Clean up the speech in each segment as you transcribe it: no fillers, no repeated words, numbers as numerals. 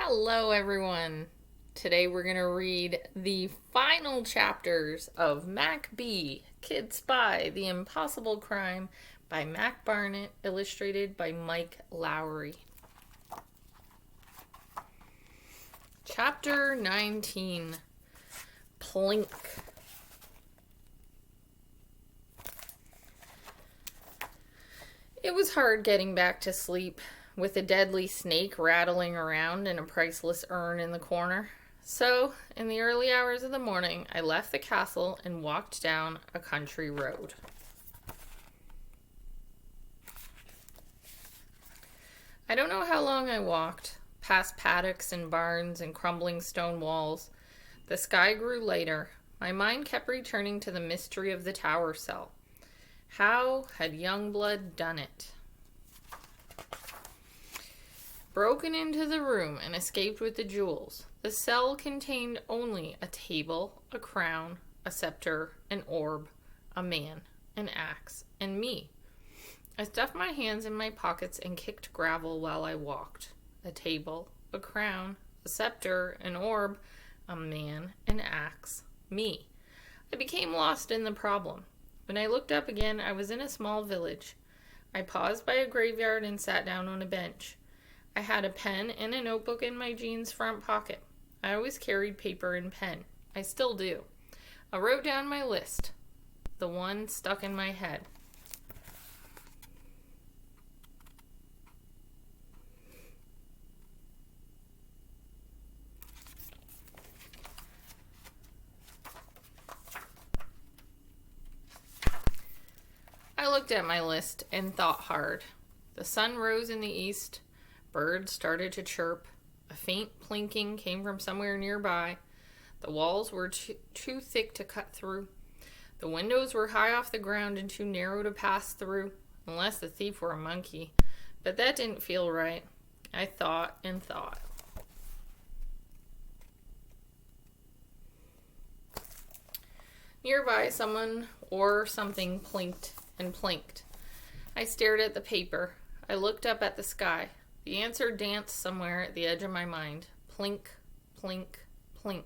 Hello, everyone. Today we're going to read the final chapters of Mac B, Kid Spy, The Impossible Crime by Mac Barnett, illustrated by Mike Lowery. Chapter 19, Plink. It was hard getting back to sleep, with a deadly snake rattling around and a priceless urn in the corner. So, in the early hours of the morning, I left the castle and walked down a country road. I don't know how long I walked, past paddocks and barns and crumbling stone walls. The sky grew lighter. My mind kept returning to the mystery of the tower cell. How had Youngblood done it? Broken into the room and escaped with the jewels. The cell contained only a table, a crown, a scepter, an orb, a man, an axe, and me. I stuffed my hands in my pockets and kicked gravel while I walked. A table, a crown, a scepter, an orb, a man, an axe, me. I became lost in the problem. When I looked up again, I was in a small village. I paused by a graveyard and sat down on a bench. I had a pen and a notebook in my jeans front pocket. I always carried paper and pen. I still do. I wrote down my list, the one stuck in my head. I looked at my list and thought hard. The sun rose in the east. Birds started to chirp. A faint plinking came from somewhere nearby. The walls were too thick to cut through. The windows were high off the ground and too narrow to pass through, unless the thief were a monkey. But that didn't feel right. I thought and thought. Nearby, someone or something plinked and plinked. I stared at the paper. I looked up at the sky. The answer danced somewhere at the edge of my mind. Plink, plink, plink.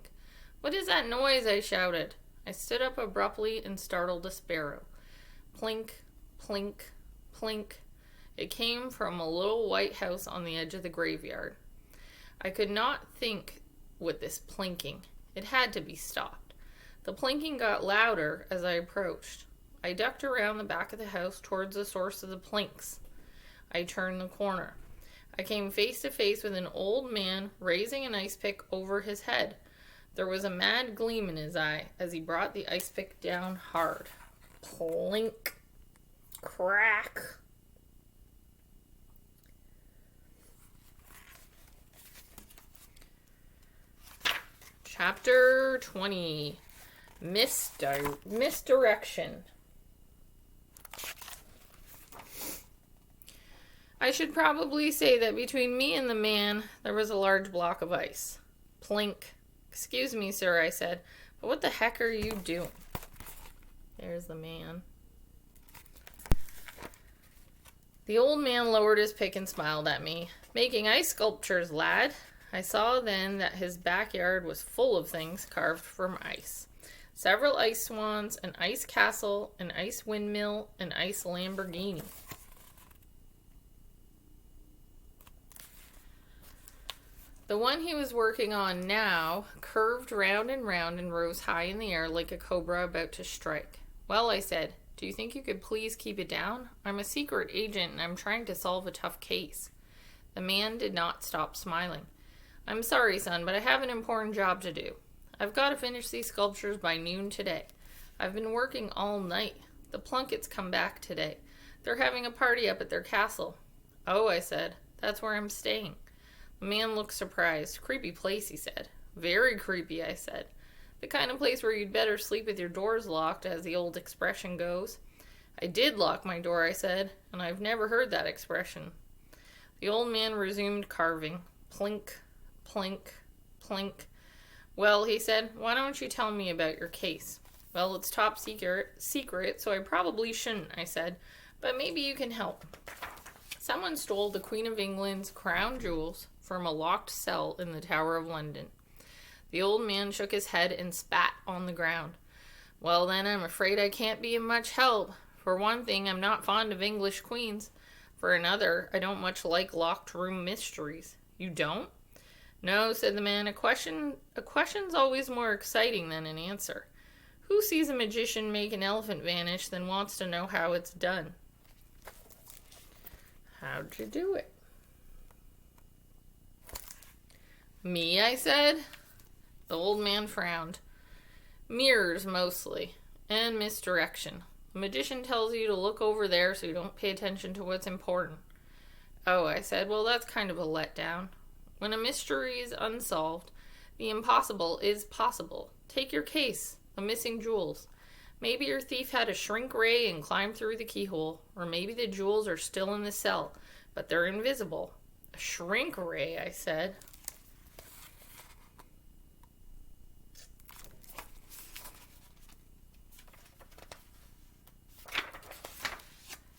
What is that noise? I shouted. I stood up abruptly and startled a sparrow. Plink, plink, plink. It came from a little white house on the edge of the graveyard. I could not think with this plinking. It had to be stopped. The plinking got louder as I approached. I ducked around the back of the house towards the source of the plinks. I turned the corner. I came face to face with an old man raising an ice pick over his head. There was a mad gleam in his eye as he brought the ice pick down hard. Plink. Crack. Chapter 20. Misdirection. I should probably say that between me and the man, there was a large block of ice. Plink. Excuse me, sir, I said, but what the heck are you doing? There's the man. The old man lowered his pick and smiled at me. Making ice sculptures, lad. I saw then that his backyard was full of things carved from ice. Several ice swans, an ice castle, an ice windmill, an ice Lamborghini. The one he was working on now curved round and rose high in the air like a cobra about to strike. Well, I said, do you think you could please keep it down? I'm a secret agent and I'm trying to solve a tough case. The man did not stop smiling. I'm sorry, son, but I have an important job to do. I've got to finish these sculptures by noon today. I've been working all night. The Plunketts come back today. They're having a party up at their castle. Oh, I said, that's where I'm staying. The man looked surprised. Creepy place, he said. Very creepy, I said. The kind of place where you'd better sleep with your doors locked, as the old expression goes. I did lock my door, I said, and I've never heard that expression. The old man resumed carving. Plink, plink, plink. Well, he said, why don't you tell me about your case? Well, it's top secret, so I probably shouldn't, I said, but maybe you can help. Someone stole the Queen of England's crown jewels, from a locked cell in the Tower of London. The old man shook his head and spat on the ground. Well, then, I'm afraid I can't be of much help. For one thing, I'm not fond of English queens. For another, I don't much like locked room mysteries. You don't? No, said the man. A question's always more exciting than an answer. Who sees a magician make an elephant vanish than wants to know how it's done? How'd you do it? Me, I said. The old man frowned. Mirrors, mostly, and misdirection. The magician tells you to look over there so you don't pay attention to what's important. Oh, I said, well, that's kind of a letdown. When a mystery is unsolved, the impossible is possible. Take your case, the missing jewels. Maybe your thief had a shrink ray and climbed through the keyhole, or maybe the jewels are still in the cell, but they're invisible. A shrink ray, I said.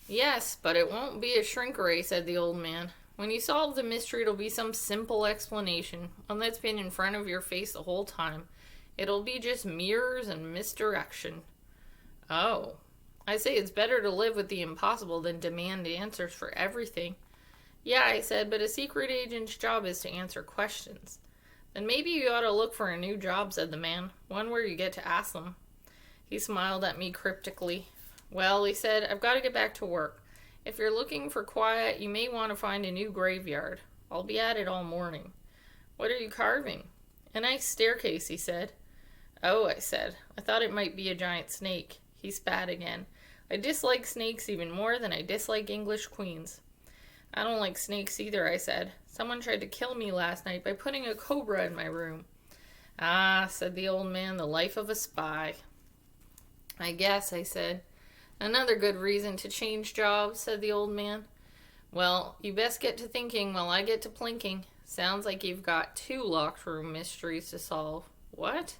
Yes, but it won't be a shrink ray, said the old man. When you solve the mystery, it'll be some simple explanation, one that's been in front of your face the whole time. It'll be just mirrors and misdirection. Oh, I say it's better to live with the impossible than demand answers for everything. Yeah, I said, but a secret agent's job is to answer questions. Then maybe you ought to look for a new job, said the man, one where you get to ask them. He smiled at me cryptically. Well, he said, I've got to get back to work. If you're looking for quiet, you may want to find a new graveyard. I'll be at it all morning. What are you carving? A nice staircase, he said. Oh, I said, I thought it might be a giant snake. He spat again. I dislike snakes even more than I dislike English queens. I don't like snakes either, I said. Someone tried to kill me last night by putting a cobra in my room. Ah, said the old man, the life of a spy. I guess, I said. Another good reason to change jobs, said the old man. Well, you best get to thinking while I get to plinking. Sounds like you've got 2 locked room mysteries to solve. What?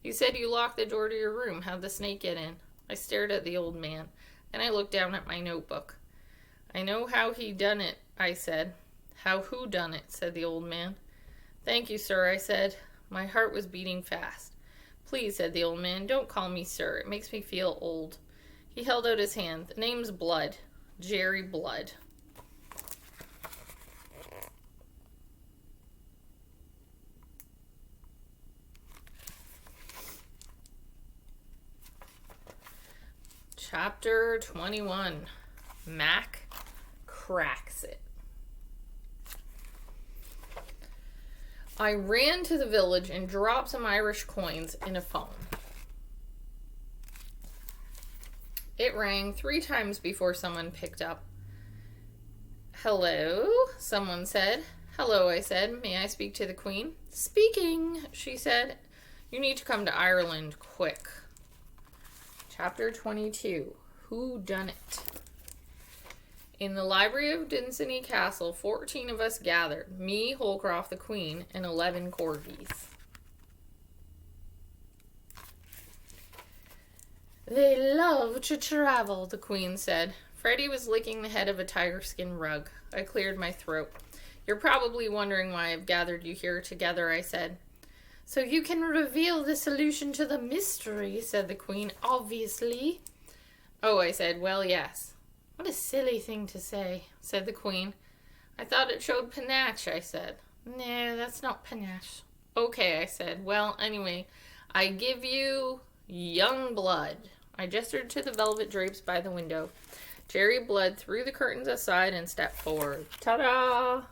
You said you locked the door to your room. How'd the snake get in? I stared at the old man, and I looked down at my notebook. I know how he done it, I said. How who done it, said the old man. Thank you, sir, I said. My heart was beating fast. Please, said the old man, don't call me sir. It makes me feel old. He held out his hand. The name's Blood. Jerry Blood. Chapter 21. Mac cracks it. I ran to the village and dropped some Irish coins in a phone. It rang 3 times before someone picked up. Hello, someone said. Hello, I said. May I speak to the Queen? Speaking, she said. You need to come to Ireland quick. Chapter 22. Who Done It? In the library of Dinsany Castle, 14 of us gathered. Me, Holcroft the Queen, and 11 corgis. They love to travel, the Queen said. Freddie was licking the head of a tiger-skin rug. I cleared my throat. You're probably wondering why I've gathered you here together, I said. So you can reveal the solution to the mystery, said the Queen, obviously. Oh, I said, well, yes. What a silly thing to say, said the Queen. I thought it showed panache, I said. No, that's not panache. Okay, I said. Well, anyway, I give you young blood. I gestured to the velvet drapes by the window. Jerry Blood threw the curtains aside and stepped forward. Ta-da!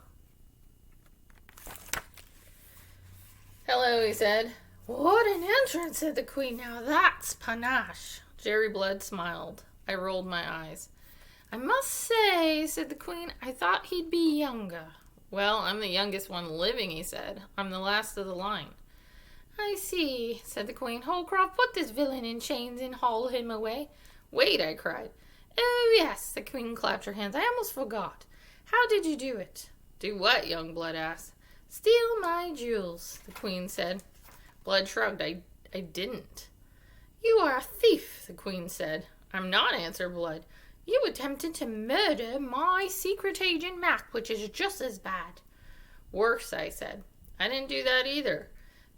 Hello, he said. What an entrance, said the Queen. Now that's panache. Jerry Blood smiled. I rolled my eyes. I must say, said the Queen, I thought he'd be younger. Well, I'm the youngest one living, he said. I'm the last of the line. I see, said the Queen. Holcroft, put this villain in chains and haul him away. Wait, I cried. Oh, yes, the Queen clapped her hands. I almost forgot. How did you do it? Do what? Young Blood asked. Steal my jewels, the Queen said. Blood shrugged. I didn't. You are a thief, the Queen said. I'm not, answered Blood. You attempted to murder my secret agent Mac, which is just as bad. Worse, I said. I didn't do that either.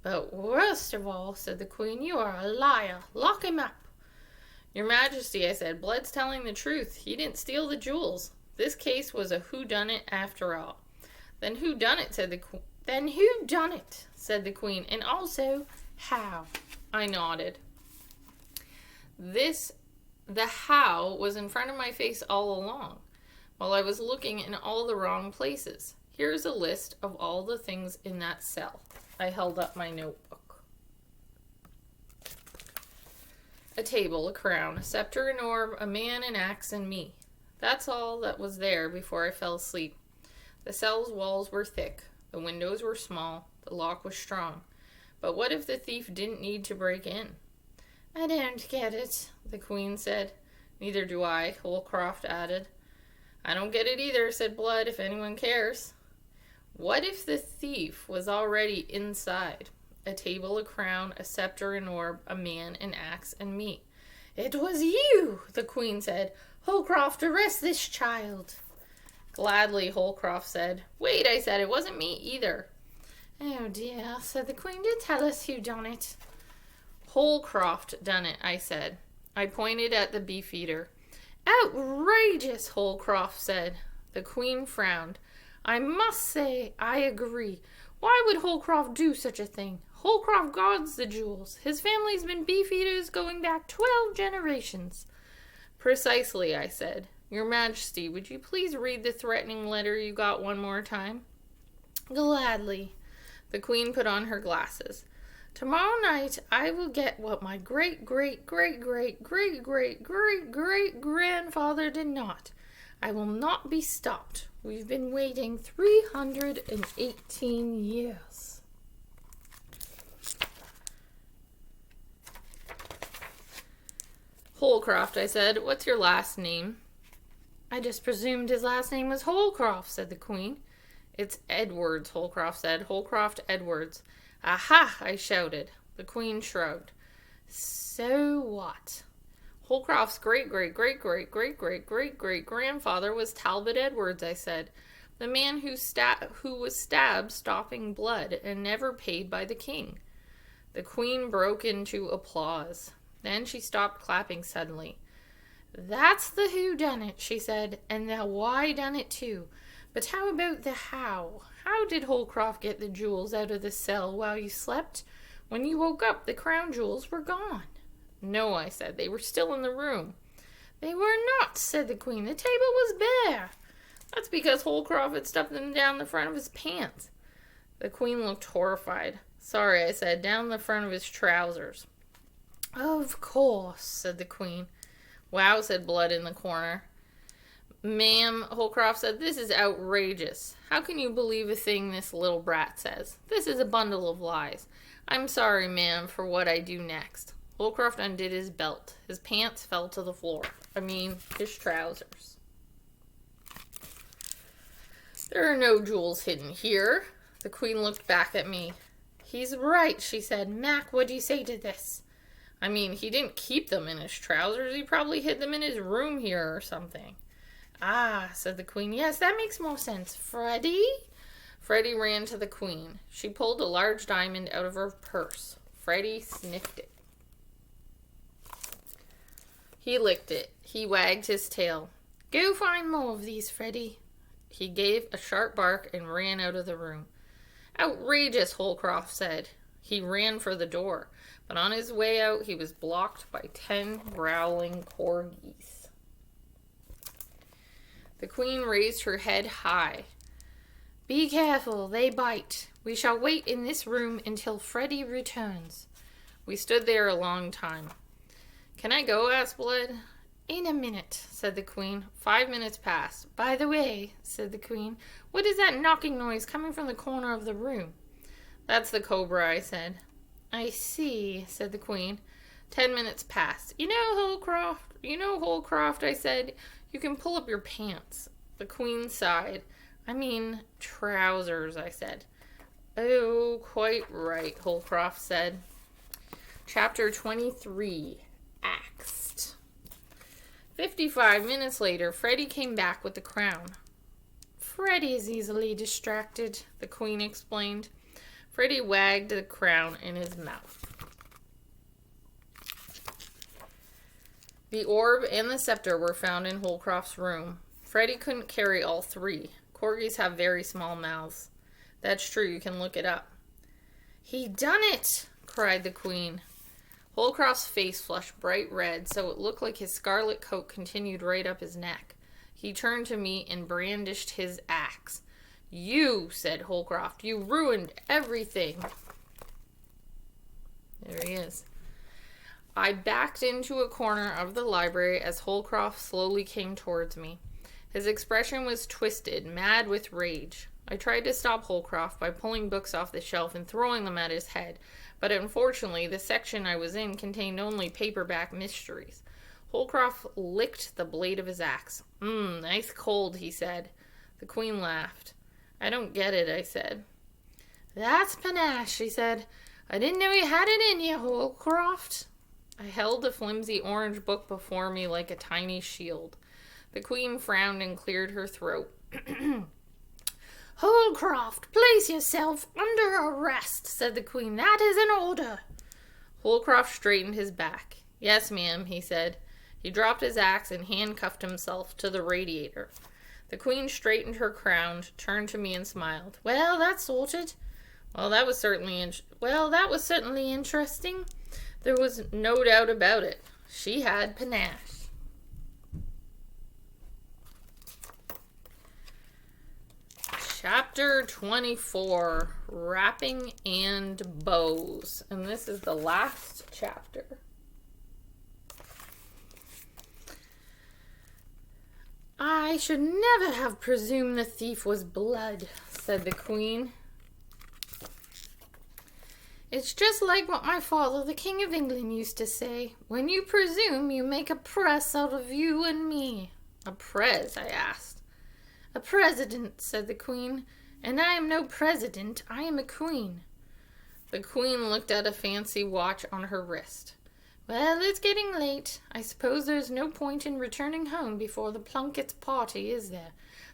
But worst of all, said the Queen, you are a liar. Lock him up. Your Majesty, I said, Blood's telling the truth. He didn't steal the jewels. This case was a whodunit after all. Then who done it, said the Queen. Then who done it, said the Queen, and also how? I nodded. The how was in front of my face all along, while I was looking in all the wrong places. Here's a list of all the things in that cell. I held up my notebook. A table, a crown, a scepter, an orb, a man, an axe, and me. That's all that was there before I fell asleep. The cell's walls were thick. The windows were small. The lock was strong. But what if the thief didn't need to break in? I don't get it, the Queen said. Neither do I, Holcroft added. I don't get it either, said Blood, if anyone cares. What if the thief was already inside? A table, a crown, a scepter, an orb, a man, an axe, and me. It was you, the Queen said. Holcroft, arrest this child. Gladly, Holcroft said. Wait, I said, it wasn't me either. Oh dear, said the Queen, do tell us who done it. Holcroft done it, I said. I pointed at the beefeater. Outrageous, Holcroft said. The Queen frowned. I must say, I agree. Why would Holcroft do such a thing? Holcroft guards the jewels. His family's been beefeaters going back 12 generations. Precisely, I said. Your Majesty, would you please read the threatening letter you got one more time? Gladly. The Queen put on her glasses. Tomorrow night I will get what my great-great-great-great-great-great-great-grandfather did not. I will not be stopped. We've been waiting 318 years. Holcroft, I said. What's your last name? I just presumed his last name was Holcroft, said the Queen. It's Edwards, Holcroft said. Holcroft Edwards. Aha, I shouted. The Queen shrugged. So what? Holcroft's great-great-great-great-great-great-great-great-grandfather was Talbot Edwards, I said. The man who was stabbed stopping blood and never paid by the king. The Queen broke into applause. Then she stopped clapping suddenly. That's the whodunit, she said, and the why-done-it too. But how about the how? How did Holcroft get the jewels out of the cell while you slept? When you woke up, the crown jewels were gone. No, I said. They were still in the room. They were not, said the Queen. The table was bare. That's because Holcroft had stuffed them down the front of his pants. The Queen looked horrified. Sorry, I said. Down the front of his trousers. Of course, said the Queen. Wow, said Blood in the corner. Ma'am, Holcroft said, this is outrageous. How can you believe a thing this little brat says? This is a bundle of lies. I'm sorry, ma'am, for what I do next. Holcroft undid his belt. His pants fell to the floor. His trousers. There are no jewels hidden here. The Queen looked back at me. He's right, she said. Mac, what do you say to this? He didn't keep them in his trousers. He probably hid them in his room here or something. Ah, said the Queen. Yes, that makes more sense. Freddie? Freddie ran to the Queen. She pulled a large diamond out of her purse. Freddie sniffed it. He licked it. He wagged his tail. Go find more of these, Freddie. He gave a sharp bark and ran out of the room. Outrageous, Holcroft said. He ran for the door, but on his way out he was blocked by 10 growling corgis. The Queen raised her head high. Be careful, they bite. We shall wait in this room until Freddie returns. We stood there a long time. Can I go? Asked Blood. In a minute, said the Queen. 5 minutes passed. By the way, said the Queen, what is that knocking noise coming from the corner of the room? That's the cobra, I said. I see, said the Queen. 10 minutes passed. You know, Holcroft, I said, you can pull up your pants. The Queen sighed. Trousers, I said. Oh, quite right, Holcroft said. Chapter 23. Axed. 55 minutes later, Freddie came back with the crown. Freddie is easily distracted, the Queen explained. Freddie wagged the crown in his mouth. The orb and the scepter were found in Holcroft's room. Freddie couldn't carry all three. Corgis have very small mouths. That's true, you can look it up. He done it, cried the Queen. Holcroft's face flushed bright red, so it looked like his scarlet coat continued right up his neck. He turned to me and brandished his axe. You, said Holcroft, you ruined everything. There he is. I backed into a corner of the library as Holcroft slowly came towards me. His expression was twisted, mad with rage. I tried to stop Holcroft by pulling books off the shelf and throwing them at his head, but unfortunately the section I was in contained only paperback mysteries. Holcroft licked the blade of his axe. Nice cold, he said. The Queen laughed. I don't get it, I said. That's panache, she said. I didn't know you had it in you, Holcroft. I held a flimsy orange book before me like a tiny shield. The Queen frowned and cleared her throat. Holcroft, place yourself under arrest, said the Queen. That is an order. Holcroft straightened his back. Yes, ma'am, he said. He dropped his axe and handcuffed himself to the radiator. The Queen straightened her crown, turned to me and smiled. Well, that's sorted. Well, that was certainly interesting. There was no doubt about it. She had panache. Chapter 24, Wrapping and Bows. And this is the last chapter. I should never have presumed the thief was blood, said the Queen. It's just like what my father, the King of England, used to say. When you presume, you make a press out of you and me. A press, I asked. A president, said the Queen. And I am no president, I am a queen. The Queen looked at a fancy watch on her wrist. Well, it's getting late. I suppose there's no point in returning home before the Plunkett's party, is there?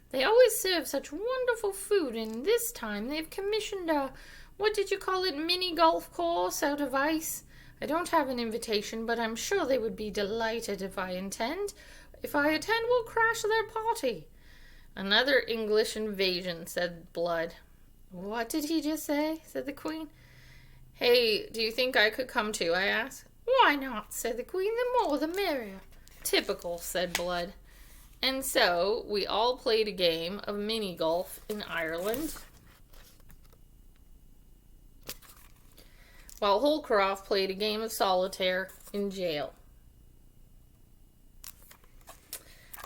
They always serve such wonderful food, and this time they've commissioned a, what did you call it, mini golf course out of ice. I don't have an invitation, but I'm sure they would be delighted if I attend. If I attend, we'll crash their party. Another English invasion, said Blood. What did he just say? Said the Queen. Hey, do you think I could come too? I asked. Why not? Said the Queen. The more the merrier. Typical, said Blood. And so we all played a game of mini golf in Ireland, while Holcroft played a game of solitaire in jail.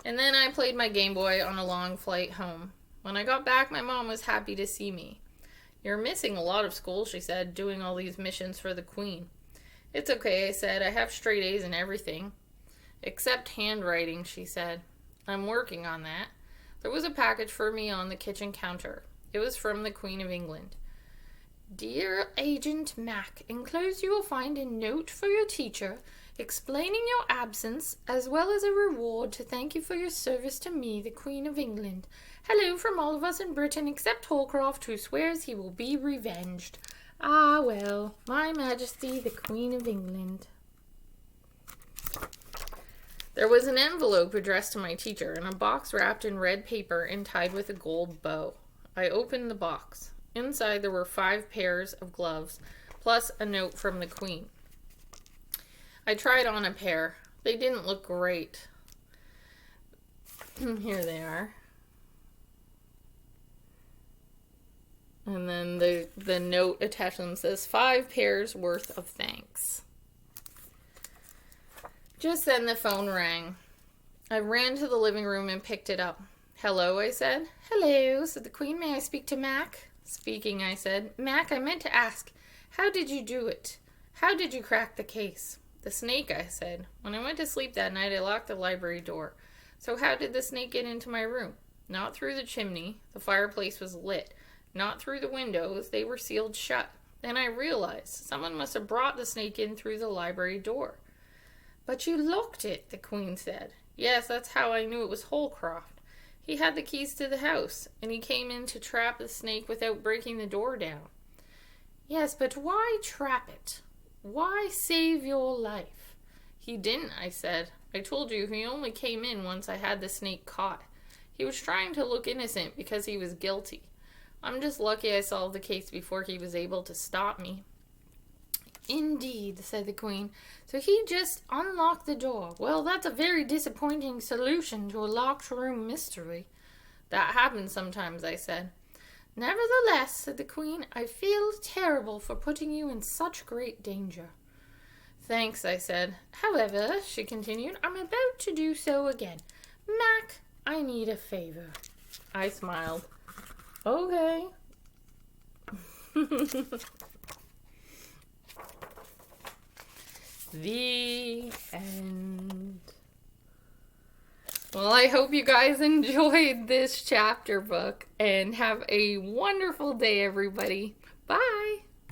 And then I played my Game Boy on a long flight home. When I got back, my mom was happy to see me. You're missing a lot of school, she said, doing all these missions for the Queen. It's okay, I said. I have straight A's in everything. Except handwriting, she said. I'm working on that. There was a package for me on the kitchen counter. It was from the Queen of England. Dear Agent Mac, enclosed you will find a note for your teacher explaining your absence, as well as a reward to thank you for your service to me, the Queen of England. Hello from all of us in Britain, except Holcroft, who swears he will be revenged. Ah, well, my Majesty, the Queen of England. There was an envelope addressed to my teacher, and a box wrapped in red paper and tied with a gold bow. I opened the box. Inside there were 5 pairs of gloves, plus a note from the Queen. I tried on a pair. They didn't look great. Here they are. And then the note attached to them says, 5 pairs worth of thanks. Just then the phone rang. I ran to the living room and picked it up. Hello, I said. Hello, said the Queen. May I speak to Mac? Speaking, I said. Mac, I meant to ask, how did you do it? How did you crack the case? The snake, I said. When I went to sleep that night, I locked the library door. So how did the snake get into my room? Not through the chimney. The fireplace was lit. Not through the windows. They were sealed shut. Then I realized someone must have brought the snake in through the library door. But you locked it, the Queen said. Yes, that's how I knew it was Holcroft. He had the keys to the house, and he came in to trap the snake without breaking the door down. Yes, but why trap it? Why save your life? He didn't, I said. I told you he only came in once I had the snake caught. He was trying to look innocent because he was guilty. I'm just lucky I solved the case before he was able to stop me. Indeed, said the Queen. So he just unlocked the door. Well, that's a very disappointing solution to a locked room mystery. That happens sometimes, I said. Nevertheless, said the Queen, I feel terrible for putting you in such great danger. Thanks, I said. However, she continued, I'm about to do so again. Mac, I need a favor. I smiled. Okay. The end. Well, I hope you guys enjoyed this chapter book and have a wonderful day, everybody. Bye.